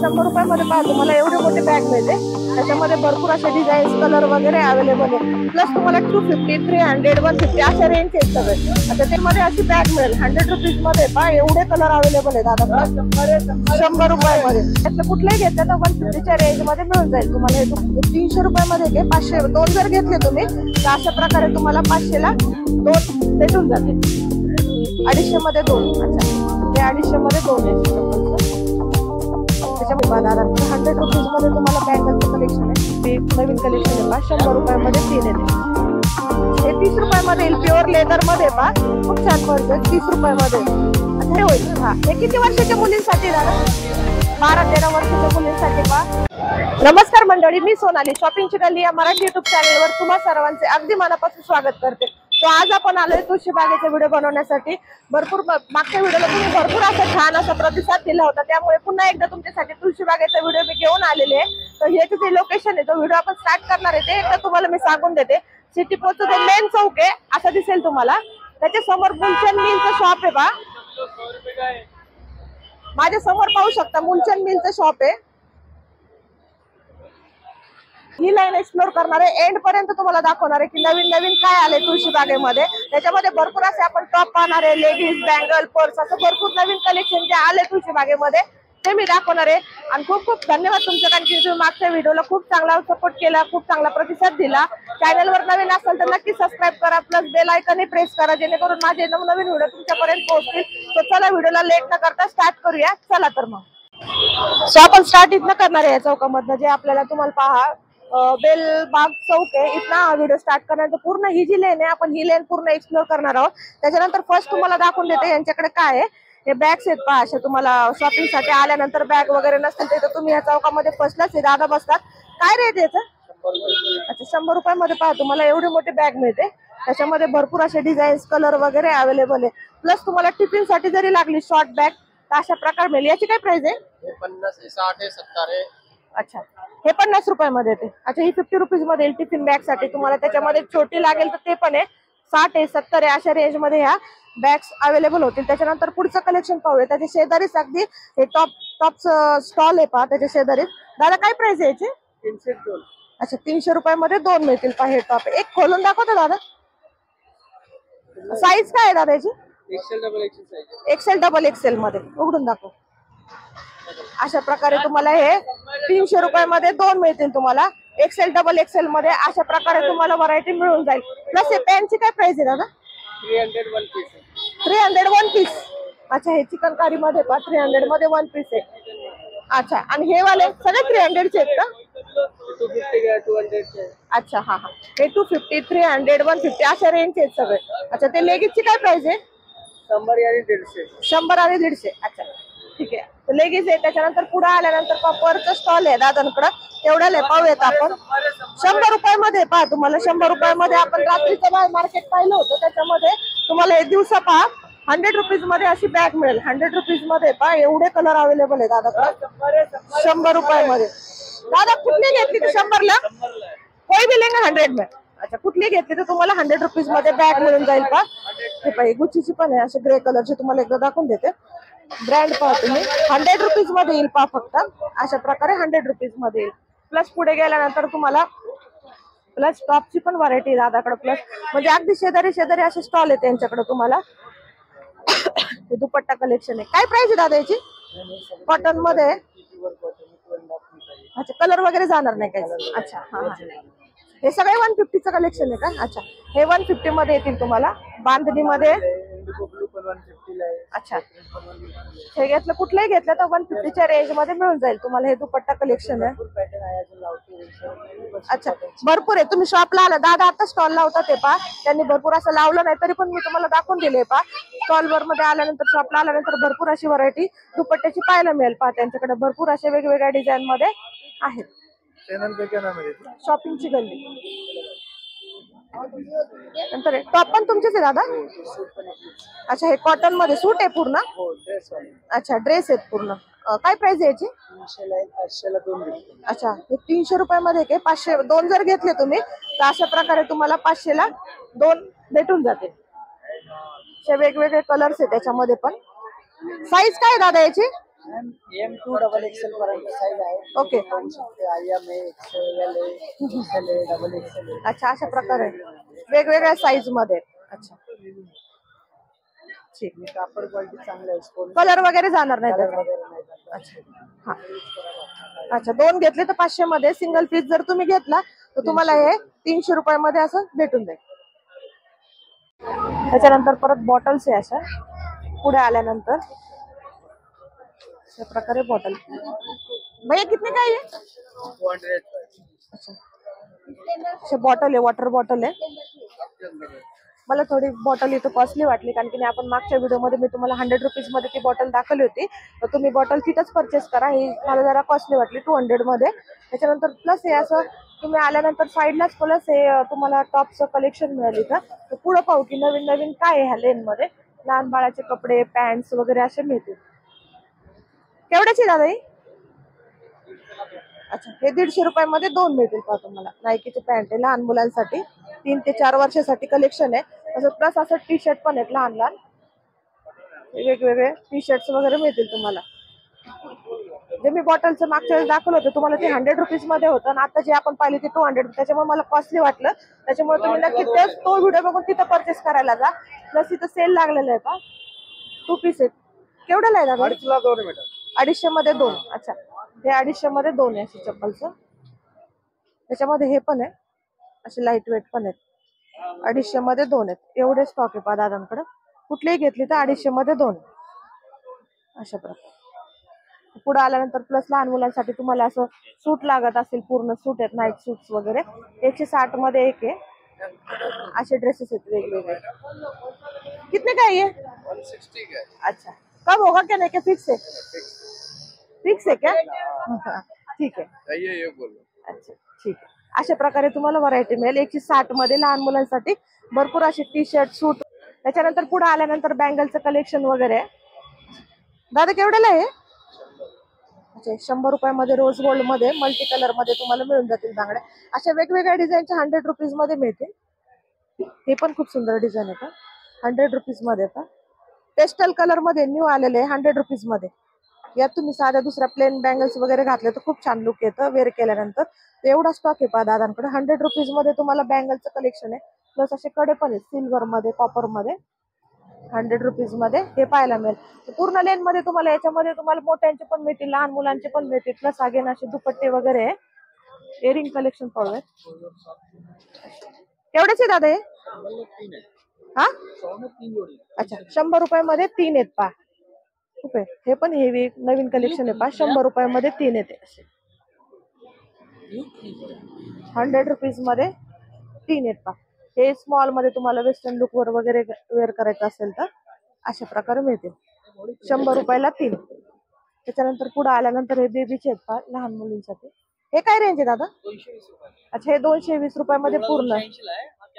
100 रुपयामध्ये पहा तुम्हाला एवढे मोठे बॅग मिळते। त्याच्यामध्ये भरपूर असे डिझाईन्स कलर वगैरे अवेलेबल आहे। प्लस तुम्हाला 250, 300, 150 अशा रेंज आहेत सगळे। आता त्यामध्ये अशी बॅग मिळेल 100 रुपीज मध्ये पहा एवढे कलर अवेलेबल आहेत दादा। 100 रुपयामध्ये त्यातलं कुठलंही घेतलं तर 150च्या रेंज मध्ये मिळून जाईल तुम्हाला। हे 300 रुपयामध्ये घे 500 दोन जर घेतले तुम्ही तर अशा प्रकारे तुम्हाला 500ला 2 भेटून जाते। 250 मध्ये 2। अच्छा हे 250 मध्ये 2 आहे। त्याच्यामध्ये 100 रुपीज मध्ये तुम्हाला बँगलचं कलेक्शन आहे। ते नवीन कलेक्शन आहे पहा 100 रुपयामध्ये 3 येते। हे 30 रुपयामध्ये येईल प्युअर लेदर मध्ये पहा खूप छान पडतं 30 रुपयामध्ये। अच्छा हे होईल हा। हे किती वर्षाच्या मुलींसाठी दादा? 12-13 वर्षाच्या मुलींसाठी पहा। नमस्कार मंडळी, मी सोनाली शॉपिंगची गल्ली या मराठी युट्यूब चॅनलवर तुम्हा सर्वांचे अगदी मनापासून स्वागत करते। तो आज आपण आलोय तुळशी बागेचा व्हिडिओ बनवण्यासाठी। भरपूर मागच्या व्हिडिओला तुम्ही भरपूर असा छान असा प्रतिसाद दिला होता, त्यामुळे पुन्हा एकदा तुमच्यासाठी तुळशी बागेचा व्हिडिओ मी घेऊन आलेले आहे। तर हे जे लोकेशन आहे तो व्हिडिओ आपण स्टार्ट करणार आहे ते एकदा तुम्हाला मी सांगून देते। सिटी पोस्ट जो मेन चौक आहे असं दिसेल तुम्हाला, त्याच्या समोर मुलचंद मिलचं शॉप आहे पहा। माझ्या समोर पाहू शकता मुलचंद मिलचं शॉप आहे। ही लाईन एक्सप्लोर करणार आहे, एंड पर्यंत तुम्हाला दाखवणार आहे की नवीन नवीन काय आले तुळशी बागेमध्ये। त्याच्यामध्ये भरपूर असे आपण टॉप पाहणार आहे, लेडीज बँगल पर्स असं भरपूर नवीन कलेक्शन जे आले तुळशी बागेमध्ये ते मी दाखवणार आहे। आणि खूप खूप धन्यवाद तुमचं, कारण की तुम्ही मागच्या व्हिडिओला खूप चांगला सपोर्ट केला, खूप चांगला प्रतिसाद दिला। चॅनलवर नवीन असाल तर नक्की सबस्क्राईब करा, प्लस बेल आयकॉन प्रेस करा जेणेकरून माझे नवनवीन व्हिडिओ तुमच्यापर्यंत पोहोचतील। तर चला व्हिडिओला लेट न करता स्टार्ट करूया। चला तर मग सो आपण स्टार्ट इथनं करणार आहे या चौकामधनं, जे आपल्याला तुम्हाला पहा बेलबाग चौक आहे। इथं हा व्हिडिओ स्टार्ट करण्याचं पूर्ण ही जी लेन आहे आपण ही लेन पूर्ण एक्सप्लोर करणार आहोत। त्याच्यानंतर फर्स्ट तुम्हाला दाखवून देते यांच्याकडे काय आहे। हे बॅग्स आहेत पहा अशा, तुम्हाला शॉपिंग साठी आल्यानंतर बॅग वगैरे नसतील तर तुम्ही या चौकामध्ये फर्स्टलाच हे दादा बसतात। काय रेट याचं? अच्छा 100 रुपयामध्ये पहा तुम्हाला एवढी मोठी बॅग मिळते। त्याच्यामध्ये भरपूर असे डिझाईन्स कलर वगैरे अवेलेबल आहे। प्लस तुम्हाला टिफिन साठी जरी लागली शॉर्ट बॅग तर अशा प्रकार मिळेल। याची काय प्राइस आहे? 50 आहे, 60 आहे, 70 आहे। अच्छा हे 50 रुपयामध्ये येते। अच्छा ही 50 रुपीज मध्ये येईल टिफिन बॅग साठी तुम्हाला। त्याच्यामध्ये छोटी लागेल तर ते पण आहे, 60 आहे, 70 आहे अशा रेंज मध्ये ह्या बॅग्स अवेलेबल होतील। त्याच्यानंतर पुढचं कलेक्शन पाहूया। त्याच्या शेजारीच अगदी हे टॉप स्टॉल आहे पहा, त्याच्या शेजारी दादा काय प्राइस आहे याची? 302। अच्छा 300 रुपयामध्ये 2 मिळतील पहा। हे टॉप एक खोलून दाखवतो दादा, साईज काय आहे दादा याची? XL डबल XL साइज आहे। एक्सेल डबल एक्सेल मध्ये उघडून दाखव। अशा प्रकारे तुम्हाला हे 300 रुपयामध्ये 2 मिळतील तुम्हाला। एक्सेल डबल एक्सेल मध्ये अशा प्रकारे तुम्हाला व्हरायटी मिळून जाईल। प्लस हे पेनची काय प्राइस आहे दादा? 300 1 पीस आहे। 300 1 पीस। अच्छा हे चिकनकारी मध्ये पहा 300 मध्ये 1 पीस आहे। अच्छा आणि हे वाले सगळे 300 चे आहेत का? 250 आहे, 200 आहे। अच्छा हा हा हे 250, 300, 150 अशा रेंजचे आहेत सगळे। अच्छा ते लेगीजची काय प्राइस आहे? 100 आणि 150। 100 आणि 150। अच्छा ठीक आहे तर लेगीज आहे। त्याच्यानंतर पुढे आल्यानंतर पर्सचं स्टॉल आहे दादांकडे, तेवढ्याला पाहूयात आपण। 100 रुपयामध्ये पहा तुम्हाला 100 रुपयामध्ये आपण रात्रीचं मार्केट पाहिलं होतं, त्याच्यामध्ये तुम्हाला एक दिवसा पहा 100 रुपीज मध्ये अशी बॅग मिळेल। 100 रुपीज मध्ये पहा एवढे कलर अवेलेबल आहे दादाकडे 100 रुपयामध्ये। दादा कुठली घेतली तर 100 ला? कोई भी लेंगे 100 में। अच्छा कुठली घेतली तर तुम्हाला 100 रुपीज मध्ये बॅग मिळून जाईल पहा। हे पाहिजे गुच्चीची पण आहे असे ग्रे कलरची, तुम्हाला एकदा दाखवून देते ब्रँड पहा तुम्ही। 100 रुपीज मध्ये येईल पहा फक्त अशा प्रकारे 100 रुपीज मध्ये येईल। प्लस पुढे गेल्यानंतर तुम्हाला प्लस टॉपची पण व्हरायटी दादाकडे, प्लस म्हणजे अगदी शेजारी असे स्टॉल आहे त्यांच्याकडे तुम्हाला। हे दुपट्टा कलेक्शन आहे। काय प्राइस आहे दादा याची? कॉटन मध्ये। अच्छा कलर वगैरे जाणार नाही काय? अच्छा हा हा हे सगळे 150चं कलेक्शन आहे का? अच्छा हे 150 मध्ये येतील तुम्हाला बांधणी मध्ये। अच्छा हे घेतलं कुठलंही घेतलं तर 150च्या रेंज मध्ये मिळून जाईल तुम्हाला। हे दुपट्टा कलेक्शन आहे। अच्छा भरपूर आहे। तुम्ही शॉपला आला दादा आता स्टॉल लावतात ते पहा, त्यांनी भरपूर असं लावलं नाही तरी पण मी तुम्हाला दाखवून दिले पहा। स्टॉल वर मध्ये आल्यानंतर शॉपला आल्यानंतर भरपूर अशी व्हरायटी दुपट्ट्याची पाहायला मिळेल पहा। त्यांच्याकडे भरपूर असे वेगवेगळ्या डिझाईन मध्ये आहेत। शॉपिंगची गल्ली। नंतर टॉप पण तुमचेच आहे दादा? अच्छा हे कॉटन मध्ये सूट आहे पूर्ण? अच्छा ड्रेस आहेत पूर्ण। काय प्राइस आहे याची? 300 ला 2 भेटतील। अच्छा हे 300 रुपयामध्ये काय 500 दोन जर घेतले तुम्ही तर अशा प्रकारे तुम्हाला 500 ला 2 भेटून जाते। असे वेगवेगळे कलर्स आहेत त्याच्यामध्ये पण। साईज काय दादा याची? M2 डबल एक्सेल पर्यंत साईज आहे. ओके. पाहू शकते. IM आहे, XL आहे, XL आहे, डबल एक्सेल आहे. अच्छा, अशा प्रकारे वेगवेगळ्या साईज मध्ये. अच्छा, ठीक. कापड क्वालिटी चांगली आहे. कलर वगैरे जाणार नाही कलर त्याचा? वगैरे नाही जात. अच्छा, हा. अच्छा, 2 घेतले तर 500 मध्ये. सिंगल पीस जर तुम्ही घेतला तर तुम्हाला हे 300 रुपयामध्ये असं भेटून जाईल. त्याच्यानंतर परत बॉटल्स आहे अशा पुढे आल्यानंतर अशा प्रकारे बॉटल. भैया कितने का है ये? 200. अच्छा, अशा बॉटल आहे, वॉटर बॉटल आहे. मला थोडी बॉटल इथं कॉस्टली वाटली कारण की आपण मागच्या व्हिडिओमध्ये मी तुम्हाला 100 रुपीज मध्ये ती बॉटल दाखवली होती. तर तुम्ही बॉटल तिथंच परचेस करा. ही मला जरा कॉस्टली वाटली 200 मध्ये. त्याच्यानंतर प्लस हे असं तुम्ही आल्यानंतर साईडलाच प्लस हे तुम्हाला टॉपचं कलेक्शन मिळेल इथं. तर पुढं पाहू की नवीन नवीन काय आहे ह्या लेन मध्ये. लहान बाळाचे कपडे, पॅन्ट्स वगैरे असे मिळतील. केवढ्याची दादा ही? अच्छा, हे 150 रुपयामध्ये 2 मिळतील पहा तुम्हाला. नायकीचे पॅन्ट आहे लहान मुलांसाठी, 3 ते 4 वर्षासाठी कलेक्शन आहे. असं प्लस असं टी शर्ट पण आहेत लहान लहान. वेगवेगळे टी शर्ट्स वगैरे मिळतील तुम्हाला. जे मी बॉटलचं मागच्या वेळेस दाखवलं होतं तुम्हाला ते 100 रुपीज मध्ये होतं आणि आता जे आपण पाहिले ते 200. त्याच्यामुळे मला कॉस्टली वाटलं. त्याच्यामुळे तुम्ही नक्की तो व्हिडिओ बघून तिथं परचेस करायला जा. प्लस इथं सेल लागलेलं आहे पहा. 2 पीस आहेत. केवढ्याला आहे दादा? 250 मध्ये 2. अच्छा, हे 250 मध्ये 2 आहे अशी चप्पलचं. त्याच्यामध्ये हे पण आहे असे लाईट वेट पण आहेत. 250 मध्ये 2 आहेत. एवढे स्टॉक आहे पहा दादांकडे. कुठलीही घेतली तर 250 मध्ये 2 अशा प्रकारे. पुढे आल्यानंतर प्लस लहान मुलांसाठी तुम्हाला असं सूट लागत असेल, पूर्ण सूट आहेत, नाईट सूट्स वगैरे. 160 मध्ये एक आहे. असे ड्रेसेस आहेत वेगवेगळे. कितने का है ये? 160 का. अच्छा, कम होगा क्या? नहीं क्या फिक्स है? फिक्स है क्या? ठीक है. ये बोलो. अच्छा, ठीक आहे. अशा प्रकारे तुम्हाला व्हरायटी मिळेल. 160 मध्ये लहान मुलांसाठी भरपूर असे टी शर्ट, सूट. त्याच्यानंतर पुढे आल्यानंतर बँगलचं कलेक्शन वगैरे आहे. दादा केवढ्याला आहे? अच्छा, 100 रुपयामध्ये रोज गोल्ड मध्ये मल्टी कलर मध्ये तुम्हाला मिळून जातील बांगड्या. अशा वेगवेगळ्या डिझाईनच्या 100 रुपीज मध्ये मिळतील. हे पण खूप सुंदर डिझाईन आहे का? 100 रुपीज मध्ये का? पेस्टल कलर मध्ये न्यू आलेले आहे 100 रुपीज मध्ये. यात तुम्ही साध्या दुसऱ्या प्लेन बँगल्स वगैरे घातले तर खूप छान लुक येतं वेअर केल्यानंतर. एवढा स्टॉक आहे पहा दादांकडे. 100 रुपीज मध्ये तुम्हाला बँगलचं कलेक्शन आहे. प्लस असे कडे पण आहेत सिल्वर मध्ये, कॉपर मध्ये. 100 रुपीज मध्ये हे पाहायला मिळेल. पूर्ण लेन मध्ये तुम्हाला याच्यामध्ये तुम्हाला मोठ्यांचे पण मिळतील, लहान मुलांचे पण मिळतील. प्लस अगेन असे दुपट्टे वगैरे आहे. इयरिंग कलेक्शन पाहूयात. केवढेच आहे दादा हे? हा, अच्छा, 100 रुपयामध्ये 3 आहेत पहा. खूप आहे. हे पण हेवी नवीन कलेक्शन आहे पहा. 100 रुपयामध्ये 3 येते असे. 100 रुपीज मध्ये 3 आहेत पहा. हे स्मॉल मध्ये तुम्हाला वेस्टर्न लुक वर वगैरे वेअर करायचं असेल तर अशा प्रकारे मिळतील. 100 रुपयाला 3. त्याच्यानंतर पुढे आल्यानंतर हे बेबीचे आहेत पहा लहान मुलींसाठी. हे काय रेंज आहे दादा? 220 रुपये. अच्छा, हे 220 रुपयामध्ये पूर्ण.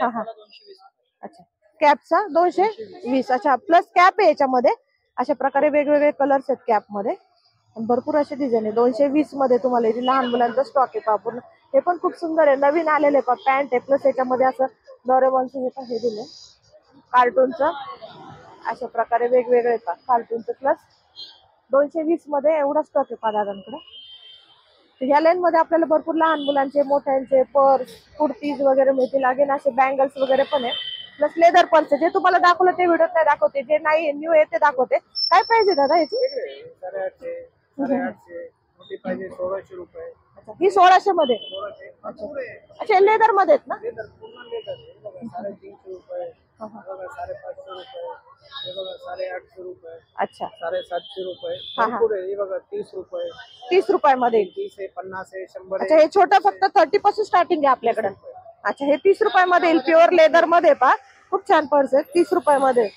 हा हा, अच्छा, कॅपचा 220. अच्छा, प्लस कॅप आहे याच्यामध्ये. अशा प्रकारे वेगवेगळे कलर्स आहेत कॅप मध्ये. भरपूर असे डिझाईन आहे. 220 मध्ये तुम्हाला इथे लहान मुलांचा स्टॉक आहे पहा पूर्ण. हे पण खूप सुंदर आहे. नवीन आलेले पहा. पॅन्ट आहे प्लस याच्यामध्ये असं डोरेमॉनचं हे पण हे दिले कार्टूनचं. अशा प्रकारे वेगवेगळे पहा कार्टूनचं. प्लस 220 मध्ये एवढा स्टॉक आहे पहा दादांकडे. ह्या लाईन मध्ये आपल्याला भरपूर लहान मुलांचे, मोठ्यांचे पर्स, कुर्तीज वगैरे मिळतील. अगेन असे बँगल्स वगैरे पण आहे. Plus leather purse. जे तुम्हाला दाखवलं ते व्हिडिओत नाही दाखवते, जे नाही न्यू आहे ते दाखवते. काय प्राइस आहे दादा याची? 850 मोठी पाहिजे 1600 रुपये. अच्छा, ही 1600 मध्ये. 1600. अच्छा, लेदर मध्ये आहेत ना? लेदर पूर्ण लेदर. हे बघा 350 रुपये. हे बघा 550 रुपये. हे बघा 850 रुपये. अच्छा, 750 रुपये. हा. भरपूर आहे. हे बघा 30 रुपये. 30 रुपयामध्ये. 30 आहे, 50 आहे, 100 अच्छा, आहे. हे छोटं फक्त 30 पासून स्टार्टिंग आहे आपल्याकडे. अच्छा, हे 30 रुपयामध्ये येईल. प्युअर लेदर मध्ये पहा. खूप छान पर्स आहे. 30 रुपयामध्ये.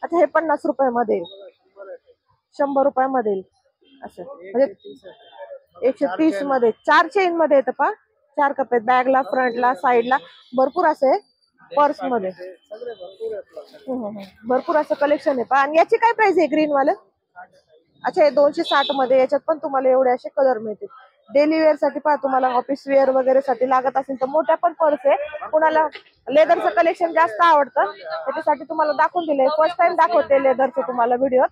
अच्छा, हे 50 रुपयामध्ये. 100 रुपयामध्ये येईल असं. म्हणजे 130 मध्ये 4 चेन मध्ये येतं पहा. 4 कप आहेत बॅगला, फ्रंटला, साईडला. भरपूर असे पर्स मध्ये. सगळे भरपूर आहेत. भरपूर असं कलेक्शन आहे पहा. आणि याची काय प्राइस आहे ग्रीन वाले? अच्छा, हे 260 मध्ये. याच्यात पण तुम्हाला एवढे असे कलर मिळतील. डेली वेअर साठी पहा. तुम्हाला ऑफिस वेअर वगैरे साठी लागत असेल तर मोठ्या पण पर्स आहे. कुणाला लेदरचं कलेक्शन जास्त आवडतं त्याच्यासाठी तुम्हाला दाखवून दिलंय. फर्स्ट टाइम दाखवते लेदरचं तुम्हाला व्हिडिओ.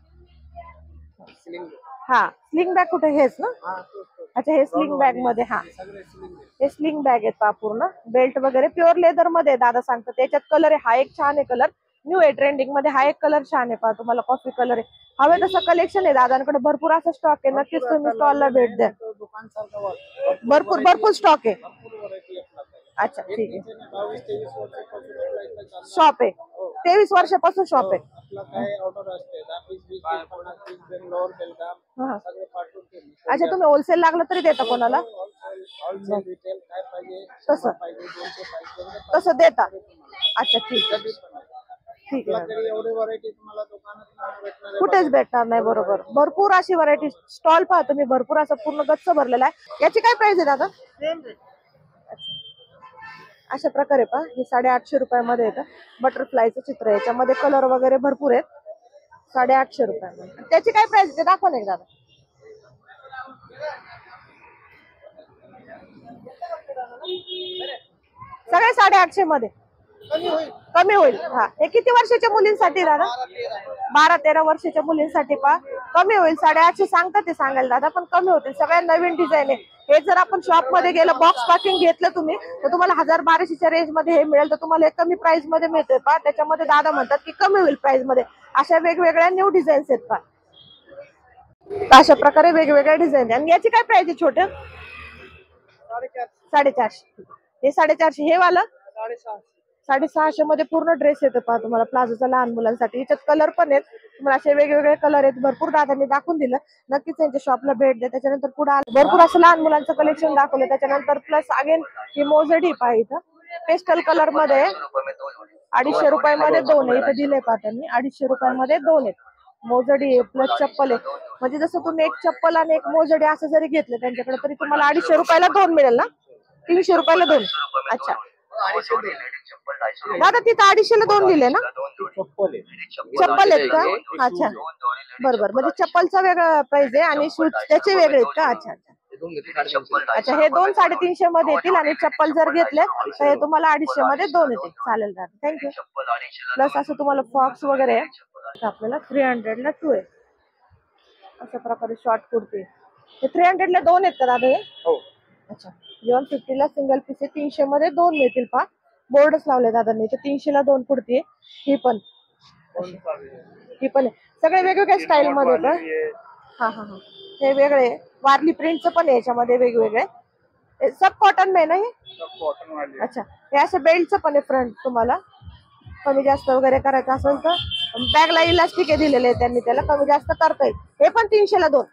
हा स्लिंग बॅग कुठे हेच ना? हाँ तो अच्छा हे स्लिंग बॅग मध्ये हा सगळे स्लिंग आहे. हे स्लिंग बॅग आहेत पहा पूर्ण बेल्ट वगैरे प्युअर लेदर मध्ये आहे दादा सांगतात. त्याच्यात कलर आहे हा एक छान आहे कलर न्यू आहे ट्रेंडिंग मध्ये हा एक कलर छान आहे पहा तुम्हाला कॉफी कलर आहे. हवे तसं कलेक्शन आहे दादांकडे भरपूर असं स्टॉक आहे नक्कीच तुम्ही स्टॉलला भेट द्या. तो दुकान सारखा वाट भरपूर भरपूर स्टॉक आहे. भरपूर व्हरायटी आपल्याकडे. अच्छा ठीक आहे 22-23 वर्षापासून आपला इथं चालू आहे. शॉप आहे 23 वर्षापासून शॉप आहे. आपला काय ऑर्डर असते 10-20 50 बेंगलोर बेलगाम हा. सगळे पाठवून केली. अच्छा तुम्ही होलसेल लागलं तरी देता कोणाला होलसेल रिटेल काय पाहिजे तसं पाहिजे 200 पाहिजे तसं देता. अच्छा ठीक आहे ठीक आहे आपल्याकडे एवढी व्हरायटी तुम्हाला दुकानात नाही भेटणार आहे. कुठेच भेटणार नाही बरोबर भरपूर अशी व्हरायटी स्टॉल पहा तुम्ही भरपूर असं पूर्ण गच्च भरलेला आहे. याची काय प्राइस आहे दादा? अच्छा अशा प्रकारे पहा हे 850 रुपयामध्ये येतं बटरफ्लायचं चित्र आहे याच्यामध्ये कलर वगैरे भरपूर आहेत 850 रुपयामध्ये. त्याची काय प्राइस आहे दाखवा ना एक दादा. सगळे 850 मध्ये कमी होईल. हा हे किती वर्षाच्या मुलींसाठी दादा? 12-13 वर्षाच्या मुलींसाठी पहा कमी होईल 850 सांगतात ते सांगायला दादा पण कमी होतील. सगळ्या नवीन डिझाईन आहे. हे जर आपण शॉप मध्ये गेलं बॉक्स पॅकिंग घेतलं तुम्ही तर तुम्हाला 1000-1200च्या रेंज मध्ये हे मिळेल तर तुम्हाला एक कमी प्राइस मध्ये मिळते पहा. त्याच्यामध्ये दादा म्हणतात की कमी होईल प्राइस मध्ये. अशा वेगवेगळ्या न्यू डिझाईन्स आहेत पहा. अशा प्रकारे वेगवेगळ्या डिझाईन आणि याची काय प्राइस आहे छोटे? 450. हे 450 हे वाला 650 मध्ये पूर्ण ड्रेस येतो पहा तुम्हाला प्लाझोचा लहान मुलांसाठी. याच्यात कलर पण आहेत तुम्हाला असे वेगवेगळे कलर आहेत भरपूर दादांनी दाखवून दिलं. नक्कीच त्यांच्या शॉपला भेट द्या. त्याच्यानंतर पुढे भरपूर असं लहान मुलांचं कलेक्शन दाखवलं. त्याच्यानंतर प्लस अगेन ही मोजडी पहा इथं पेस्टल कलर मध्ये 250 रुपयामध्ये 2 आहे. इथे दिले पहा त्यांनी 250 रुपयामध्ये 2 आहेत. मोजडी आहे प्लस चप्पल आहे म्हणजे जसं तुम्ही एक चप्पल आणि एक मोजडी असं जरी घेतलं त्यांच्याकडे तरी तुम्हाला 250 रुपयाला 2 मिळेल ना? 300 रुपयाला 2. अच्छा दादा तिथं 250 ला 2 दिले ना? चप्पल आहेत का? अच्छा बरोबर म्हणजे चप्पलचा वेगळा प्राइस आहे आणि शूज त्याचे वेगळे आहेत का? अच्छा अच्छा अच्छा हे 2 350 मध्ये येतील आणि चप्पल जर घेतले तर हे तुम्हाला 250 मध्ये 2 येतील. चालेल दादा थँक्यू. प्लस असं तुम्हाला फॉक्स वगैरे आहे आपल्याला 300 ला 2 आहे. अशा प्रकारे शॉर्ट कुर्ती हे 300 ला 2 आहेत का दादा हे? अच्छा 150 ला सिंगल पीस आहे 300 मध्ये 2 मिळतील पहा. बोर्डच लावले दादांनी तर 300 ला 2 कुर्ती आहे. ही पण आहे सगळे वेगवेगळ्या स्टाईल मध्ये का? हा हा हा हे वेगळे वारली प्रिंटचं पण आहे याच्यामध्ये वेगवेगळे सब कॉटन में ना हे? अच्छा हे असं बेल्टचं पण आहे फ्रंट तुम्हाला कमी जास्त वगैरे करायचं असेल तर बॅगला इलास्टिक दिलेले आहे त्यांनी त्याला कमी जास्त करता येईल. हे पण 300 ला 2.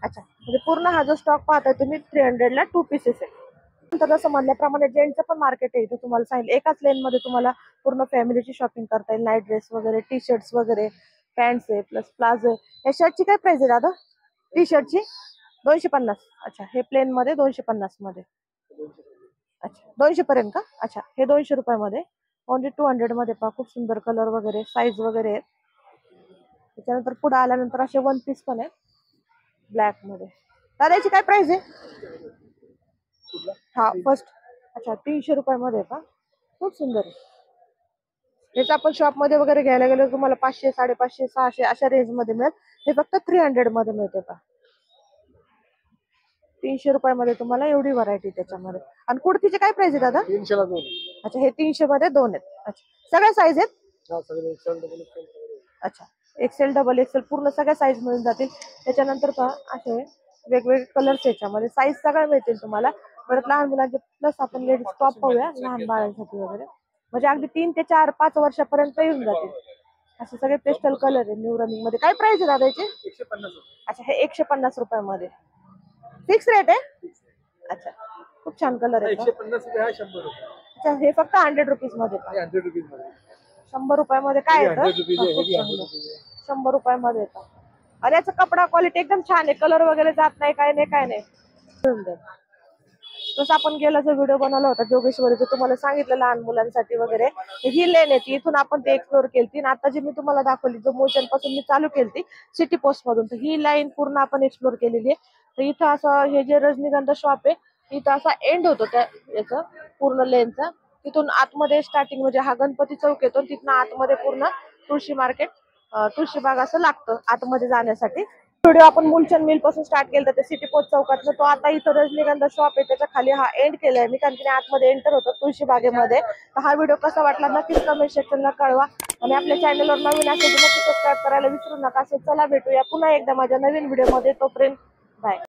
अच्छा म्हणजे पूर्ण हा जो स्टॉक पाहताय तुम्ही 300 ला 2 पीसेस आहे. तर जसं म्हणल्याप्रमाणे जेंट्सचं पण मार्केट आहे इथे तुम्हाला सांगितलं एकाच लेन मध्ये तुम्हाला पूर्ण फॅमिलीची शॉपिंग करता येईल. नाईट ड्रेस वगैरे टी शर्ट्स वगैरे पॅन्ट्स आहे प्लस प्लाझो आहे. या शर्टची काय प्राइस आहे दादा? टी शर्टची 250. अच्छा हे प्लेन मध्ये 250 मध्ये. अच्छा 200 पर्यंत का? अच्छा हे 200 रुपयामध्ये ओनली 200 मध्ये पहा खूप सुंदर कलर वगैरे साईज वगैरे आहेत. त्याच्यानंतर पुढे आल्यानंतर असे 1 पीस पण आहे ब्लॅक मध्ये. दादा याची काय प्राइस आहे? हा फर्स्ट अच्छा 300 रुपयामध्ये का? खूप सुंदर आहे. याचं आपण शॉप मध्ये वगैरे घ्यायला गेलो तुम्हाला 500 550 600 अशा रेंज मध्ये मिळेल. हे फक्त 300 मध्ये मिळते का? 300 रुपयामध्ये तुम्हाला एवढी व्हरायटी त्याच्यामध्ये. आणि कुर्तीचे काय प्राइस आहे दादा? 300 ला 2. अच्छा हे 300 मध्ये 2 आहेत. अच्छा सगळ्या साईज आहेत? सगळे XL अच्छा एक्सेल डबल एक्सेल पूर्ण सगळ्या साईज मिळून जातील. त्याच्यानंतर पहा असे वेगवेगळे कलर्स याच्यामध्ये साईज सगळ्या मिळतील तुम्हाला. परत लहान मुलांचे प्लस आपण लेडीज टॉप पाहूया लहान बाळांसाठी वगैरे म्हणजे अगदी 3 ते 4-5 वर्षापर्यंत येऊन जातील. असे सगळे पेस्टल कलर आहे न्यू रनिंग मध्ये. काय प्राइस आहे दादा याची? 150. अच्छा हे 150 रुपयामध्ये फिक्स रेट आहे? अच्छा खूप छान कलर आहे. 150 रुपये हा 100 रुपये. अच्छा हे फक्त 100 रुपीज मध्ये 100 रुपीज मध्ये 100 रुपयामध्ये काय येतं? 100 रुपयामध्ये येतं. अरे याचा कपडा क्वालिटी एकदम छान आहे. कलर वगैरे जात नाही काय नाही. जसं आपण गेला जो व्हिडिओ बनवला होता जोगेश्वरीचा तुम्हाला सांगितलं लहान मुलांसाठी वगैरे ही लेन आहे ती इथून आपण ते एक्सप्लोर केली. आणि आता जी मी तुम्हाला दाखवली जो मोचन पासून मी चालू केली सिटी पोस्ट मधून तर ही लाईन पूर्ण आपण एक्सप्लोर केलेली आहे. तर इथं असं हे जे रजनीगंधा शॉप आहे इथं असा एंड होतो त्या याचं पूर्ण लेनचा. तिथून आतमध्ये स्टार्टिंग म्हणजे हा गणपती चौक येतो तिथून आतमध्ये पूर्ण तुळशी मार्केट तुळशीबाग असं लागतं आतमध्ये जाण्यासाठी. व्हिडिओ आपण मुलचंद मिल पासून स्टार्ट केला तर सिटी पोस्ट चौकात तो आता इथं रजनीगंधा शॉप आहे त्याच्या खाली हा एंड केलाय मी, कारण की आतमध्ये एंटर होतो तुळशी बागेमध्ये. तर हा व्हिडिओ कसा वाटला नक्कीच कमेंट सेक्शनला कळवा आणि आपल्या चॅनलवर नवीन असेल तर नक्की सबस्क्राईब करायला विसरू नका. चला भेटूया पुन्हा एकदा माझ्या नवीन व्हिडिओमध्ये, तोपर्यंत बाय.